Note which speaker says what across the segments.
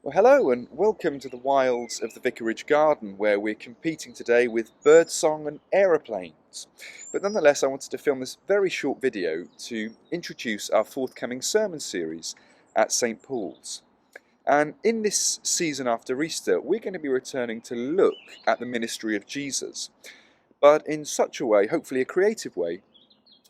Speaker 1: Well, hello and welcome to the wilds of the Vicarage Garden, where we're competing today with birdsong and aeroplanes. But nonetheless, I wanted to film this very short video to introduce our forthcoming sermon series at St. Paul's. And in this season after Easter, we're going to be returning to look at the ministry of Jesus, but in such a way, hopefully a creative way,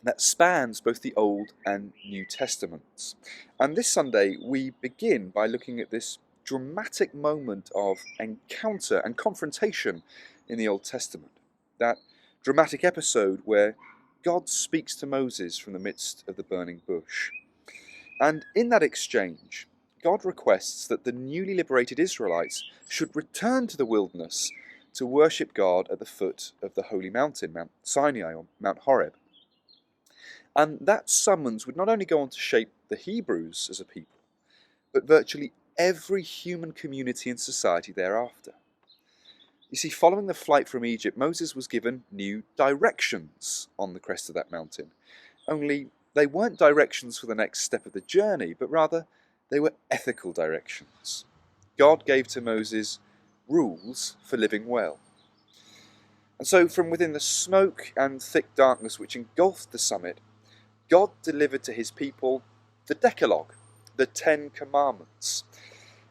Speaker 1: that spans both the Old and New Testaments. And this Sunday we begin by looking at this dramatic moment of encounter and confrontation in the Old Testament. That dramatic episode where God speaks to Moses from the midst of the burning bush. And in that exchange, God requests that the newly liberated Israelites should return to the wilderness to worship God at the foot of the holy mountain, Mount Sinai or Mount Horeb. And that summons would not only go on to shape the Hebrews as a people, but virtually every human community and society thereafter. You see, following the flight from Egypt, Moses was given new directions on the crest of that mountain. Only they weren't directions for the next step of the journey, but rather they were ethical directions. God gave to Moses rules for living well. And so from within the smoke and thick darkness which engulfed the summit, God delivered to his people the Decalogue, the Ten Commandments.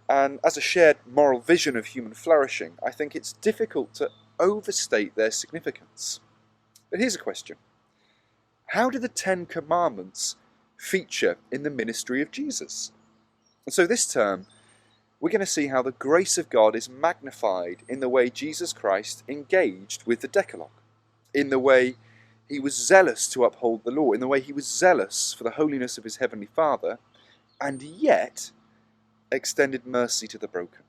Speaker 1: And as a shared moral vision of human flourishing, I think it's difficult to overstate their significance. But here's a question. How do the Ten Commandments feature in the ministry of Jesus? And so this term, we're going to see how the grace of God is magnified in the way Jesus Christ engaged with the Decalogue, in the way he was zealous to uphold the law, in the way he was zealous for the holiness of his heavenly Father, and yet extended mercy to the broken.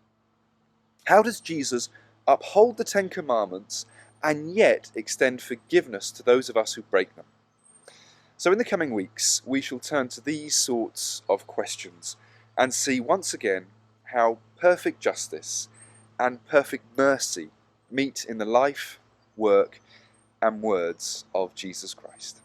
Speaker 1: How does Jesus uphold the Ten Commandments and yet extend forgiveness to those of us who break them? So in the coming weeks, we shall turn to these sorts of questions and see once again how perfect justice and perfect mercy meet in the life, work, and words of Jesus Christ.